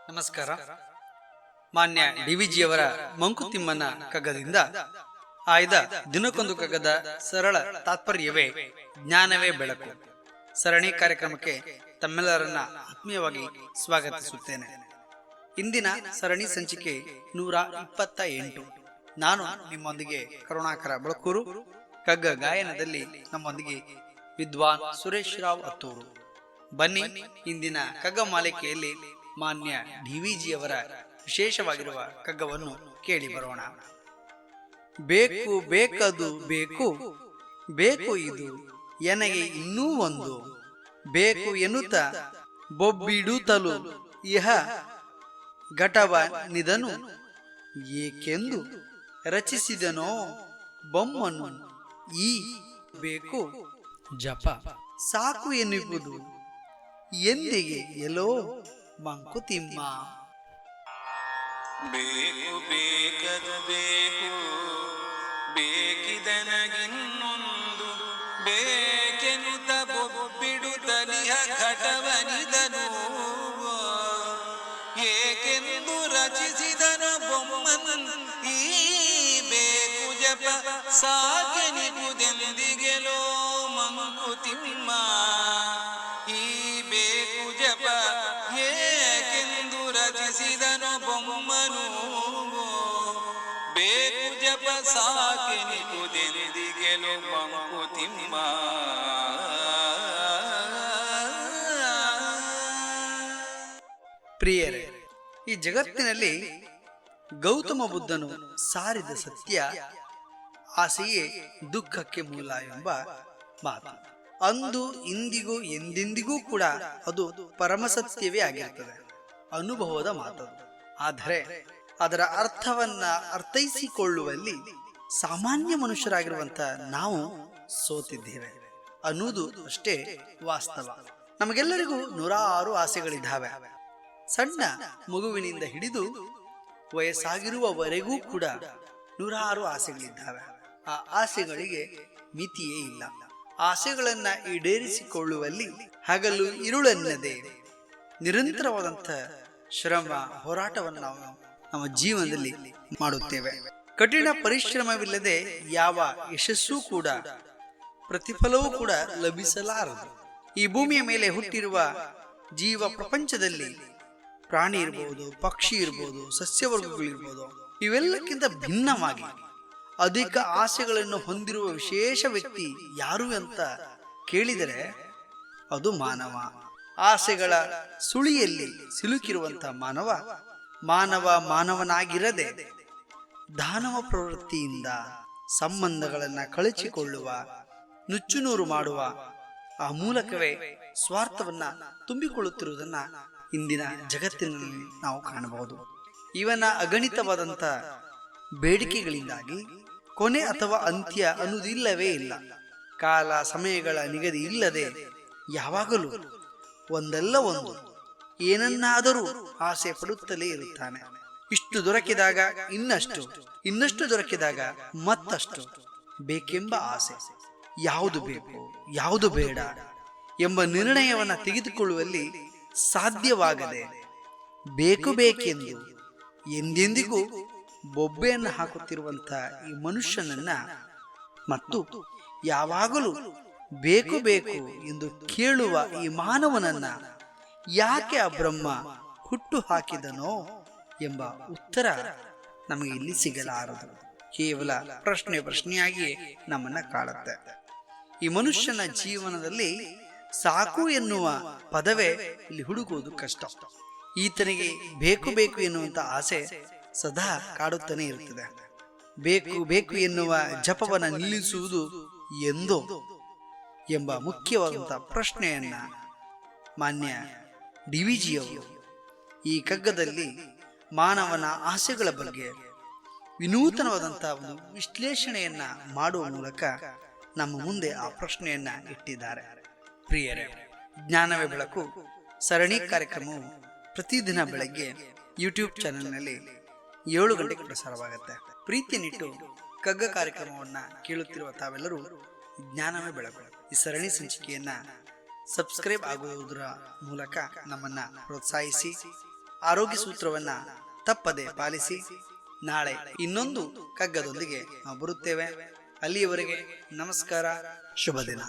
ನಮಸ್ಕಾರ. ಮಾನ್ಯ ಡಿವಿಜಿಯವರ ಮಂಕುತಿಮ್ಮನ ಕಗ್ಗದಿಂದ ಆಯ್ದ ದಿನಕ್ಕೊಂದು ಕಗ್ಗದ ಸರಳ ತಾತ್ಪರ್ಯವೇ ಜ್ಞಾನವೇ ಬೆಳಕು ಸರಣಿ ಕಾರ್ಯಕ್ರಮಕ್ಕೆ ತಮ್ಮೆಲ್ಲರನ್ನ ಆತ್ಮೀಯವಾಗಿ ಸ್ವಾಗತಿಸುತ್ತೇನೆ. ಇಂದಿನ ಸರಣಿ ಸಂಚಿಕೆ 128. ನಾನು ನಿಮ್ಮೊಂದಿಗೆ ಕರುಣಾಕರ ಬಳಕೂರು. ಕಗ್ಗ ಗಾಯನದಲ್ಲಿ ನಮ್ಮೊಂದಿಗೆ ವಿದ್ವಾನ್ ಸುರೇಶ್ ರಾವ್ ಅತ್ತೂರು. ಬನ್ನಿ, ಇಂದಿನ ಕಗ್ಗ ಮಾಲಿಕೆಯಲ್ಲಿ ಮಾನ್ಯ ಡಿವಿಜಿಯವರ ವಿಶೇಷವಾಗಿರುವ ಕಗ್ಗವನ್ನು ಕೇಳಿ ಬರೋಣ. ಬೇಕು ಬೇಕದು ಬೇಕು, ಬೇಕು ಇದು ಎನಗೆ ಇನ್ನೂ ಒಂದು, ಬೇಕು ಎನ್ನುತ್ತ ಬೊಬ್ಬಿಡುತ್ತಲು ಇಹ ಘಟವ ನಿದನು, ಏಕೆಂದು ರಚಿಸಿದನೋ ಬೊಮ್ಮನು ಈ ಬೇಕು ಜಪ ಸಾಕು ಎನ್ನುವುದು ಎಂದಿಗೆ ಎಲ್ಲೋ ಮಂಕುತಿಮ್ಮ. ಬೇಕು ಬೇಕದು ಬೇಕು, ಬೇಕಿದನಗಿನ್ನೊಂದು, ಬೇಕೆನುತ ಬೊಬ್ಬಿಡುತ್ತಲಿಹ ಘಟವನಿದನು, ಏಕೆಂದು ರಚಿಸಿದನು ಬೊಮ್ಮನ್ ಈ ಬೇಕು ಜಪ ಸಾಕೆನಿಗುದೆಂದಿಗೆಲೋ ಮಂಕುತಿಮ್ಮ. ಈ ಬೇಕು ಜಪ ಏಕೆಂದು ರಚಿಸಿದನು ಬೊಮ್ಮನು, ಬೇಕು ಜಪ ಸಾಕೆನಿಗುದೆಂದಿಗೆಲೋ ಮಂಕುತಿಮ್ಮ. ಪ್ರಿಯರೇ, ಈ ಜಗತ್ತಿನಲ್ಲಿ ಗೌತಮ ಬುದ್ಧನು ಸಾರಿದ ಸತ್ಯ ಆಸೆಯೇ ದುಃಖಕ್ಕೆ ಮೂಲ ಎಂಬ ಮಾತು ಅಂದು ಇಂದಿಗೂ ಎಂದೆಂದಿಗೂ ಕೂಡ ಅದು ಪರಮಸತ್ಯವೇ ಆಗಿರುತ್ತದೆ, ಅನುಭವದ ಮಾತು. ಆದರೆ ಅದರ ಅರ್ಥವನ್ನ ಅರ್ಥೈಸಿಕೊಳ್ಳುವಲ್ಲಿ ಸಾಮಾನ್ಯ ಮನುಷ್ಯರಾಗಿರುವಂತ ನಾವು ಸೋತಿದ್ದೇವೆ ಅನ್ನುವುದು ಅಷ್ಟೇ ವಾಸ್ತವ. ನಮಗೆಲ್ಲರಿಗೂ 106 ಆಸೆಗಳಿದ್ದಾವೆ. ಸಣ್ಣ ಮಗುವಿನಿಂದ ಹಿಡಿದು ವಯಸ್ಸಾಗಿರುವವರೆಗೂ ಕೂಡ 106 ಆಸೆಗಳಿದ್ದಾವೆ. ಆ ಆಸೆಗಳಿಗೆ ಮಿತಿಯೇ ಇಲ್ಲ. ಆಸೆಗಳನ್ನ ಈಡೇರಿಸಿಕೊಳ್ಳುವಲ್ಲಿ ಹಗಲು ಇರುಳೆನ್ನದೆ ನಿರಂತರವಾದಂಥ ಶ್ರಮ ಹೋರಾಟವನ್ನು ನಾವು ನಮ್ಮ ಜೀವನದಲ್ಲಿ ಮಾಡುತ್ತೇವೆ. ಕಠಿಣ ಪರಿಶ್ರಮವಿಲ್ಲದೆ ಯಾವ ಯಶಸ್ಸೂ ಕೂಡ ಪ್ರತಿಫಲವೂ ಕೂಡ ಲಭಿಸಲಾರದು. ಈ ಭೂಮಿಯ ಮೇಲೆ ಹುಟ್ಟಿರುವ ಜೀವ ಪ್ರಪಂಚದಲ್ಲಿ ಪ್ರಾಣಿ ಇರಬಹುದು, ಪಕ್ಷಿ ಇರಬಹುದು, ಸಸ್ಯವರ್ಗಗಳಿರ್ಬೋದು, ಇವೆಲ್ಲಕ್ಕಿಂತ ಭಿನ್ನವಾಗಿ ಅಧಿಕ ಆಸೆಗಳನ್ನು ಹೊಂದಿರುವ ವಿಶೇಷ ವ್ಯಕ್ತಿ ಯಾರು ಅಂತ ಕೇಳಿದರೆ ಅದು ಮಾನವ. ಆಸೆಗಳ ಸುಳಿಯಲ್ಲಿ ಸಿಲುಕಿರುವಂತ ಮಾನವನಾಗಿರದೆ ದಾನವ ಪ್ರವೃತ್ತಿಯಿಂದ ಸಂಬಂಧಗಳನ್ನ ಕಳಚಿಕೊಳ್ಳುವ, ನುಚ್ಚುನೂರು ಮಾಡುವ, ಆ ಮೂಲಕವೇ ಸ್ವಾರ್ಥವನ್ನ ತುಂಬಿಕೊಳ್ಳುತ್ತಿರುವುದನ್ನ ಇಂದಿನ ಜಗತ್ತಿನಲ್ಲಿ ನಾವು ಕಾಣಬಹುದು. ಇವನ ಅಗಣಿತವಾದಂಥ ಬೇಡಿಕೆಗಳಿಂದಾಗಿ ಕೊನೆ ಅಥವಾ ಅಂತ್ಯ ಅನ್ನುವುದಿಲ್ಲವೇ ಇಲ್ಲ. ಕಾಲ ಸಮಯಗಳ ನಿಗದಿ ಇಲ್ಲದೆ ಯಾವಾಗಲೂ ಒಂದಲ್ಲ ಒಂದು ಏನನ್ನಾದರೂ ಆಸೆ ಪಡುತ್ತಲೇ ಇರುತ್ತಾನೆ. ಇಷ್ಟು ದೊರಕಿದಾಗ ಇನ್ನಷ್ಟು ದೊರಕಿದಾಗ ಮತ್ತಷ್ಟು ಬೇಕೆಂಬ ಆಸೆ. ಯಾವುದು ಬೇಕು ಯಾವುದು ಬೇಡ ಎಂಬ ನಿರ್ಣಯವನ್ನ ತೆಗೆದುಕೊಳ್ಳುವಲ್ಲಿ ಸಾಧ್ಯವಾಗದೆ ಬೇಕು ಬೇಕೆಂದು ಎಂದೆಂದಿಗೂ ಬೊಬ್ಬೆಯನ್ನು ಹಾಕುತ್ತಿರುವಂತ ಈ ಮನುಷ್ಯನನ್ನ ಮತ್ತು ಯಾವಾಗಲೂ ಬೇಕು ಬೇಕು ಎಂದು ಕೇಳುವ ಈ ಮಾನವನನ್ನ ಯಾಕೆ ಆ ಬ್ರಹ್ಮ ಹುಟ್ಟು ಹಾಕಿದನೋ ಎಂಬ ಉತ್ತರ ನಮಗೆ ಇಲ್ಲಿ ಸಿಗಲಾರದು. ಕೇವಲ ಪ್ರಶ್ನೆಯಾಗಿಯೇ ನಮ್ಮನ್ನ ಕಾಡುತ್ತೆ. ಈ ಮನುಷ್ಯನ ಜೀವನದಲ್ಲಿ ಸಾಕು ಎನ್ನುವ ಪದವೇ ಇಲ್ಲಿ ಹುಡುಕುವುದು ಕಷ್ಟ. ಈತನಿಗೆ ಬೇಕು ಬೇಕು ಎನ್ನುವಂತ ಆಸೆ ಸದಾ ಕಾಡುತ್ತಾನೆ ಇರುತ್ತದೆ. ಬೇಕು ಬೇಕು ಎನ್ನುವ ಜಪವನ್ನ ನಿಲ್ಲಿಸುವುದು ಎಂದೋ ಎಂಬ ಮುಖ್ಯವಾದಂತಹ ಪ್ರಶ್ನೆಯನ್ನ ಮಾನ್ಯ ಡಿವಿಜಿಯವರು ಈ ಕಗ್ಗದಲ್ಲಿ ಮಾನವನ ಆಸೆಗಳ ಬಗ್ಗೆ ವಿನೂತನವಾದಂತಹ ಒಂದು ವಿಶ್ಲೇಷಣೆಯನ್ನ ಮಾಡುವ ಮೂಲಕ ನಮ್ಮ ಮುಂದೆ ಆ ಪ್ರಶ್ನೆಯನ್ನ ಇಟ್ಟಿದ್ದಾರೆ. ಪ್ರಿಯರೇ, ಜ್ಞಾನವೇ ಬೆಳಕು ಸರಣಿ ಕಾರ್ಯಕ್ರಮವು ಪ್ರತಿದಿನ ಬೆಳಗ್ಗೆ ಯೂಟ್ಯೂಬ್ ಚಾನೆಲ್ನಲ್ಲಿ 7 ಗಂಟೆಗೆ ಪ್ರಸಾರವಾಗುತ್ತೆ. ಪ್ರೀತಿಯನ್ನಿಟ್ಟು ಕಗ್ಗ ಕಾರ್ಯಕ್ರಮವನ್ನ ಕೇಳುತ್ತಿರುವ ತಾವೆಲ್ಲರೂ ಜ್ಞಾನವೇ ಬೆಳಕು ಈ ಸರಣಿ ಸಂಚಿಕೆಯನ್ನ ಸಬ್ಸ್ಕ್ರೈಬ್ ಆಗುವುದರ ಮೂಲಕ ನಮ್ಮನ್ನ ಪ್ರೋತ್ಸಾಹಿಸಿ ಆರೋಗ್ಯ ಸೂತ್ರವನ್ನ ತಪ್ಪದೆ ಪಾಲಿಸಿ. ನಾಳೆ ಇನ್ನೊಂದು ಕಗ್ಗದೊಂದಿಗೆ ನಾವು ಬರುತ್ತೇವೆ. ಅಲ್ಲಿಯವರೆಗೆ ನಮಸ್ಕಾರ, ಶುಭ ದಿನ.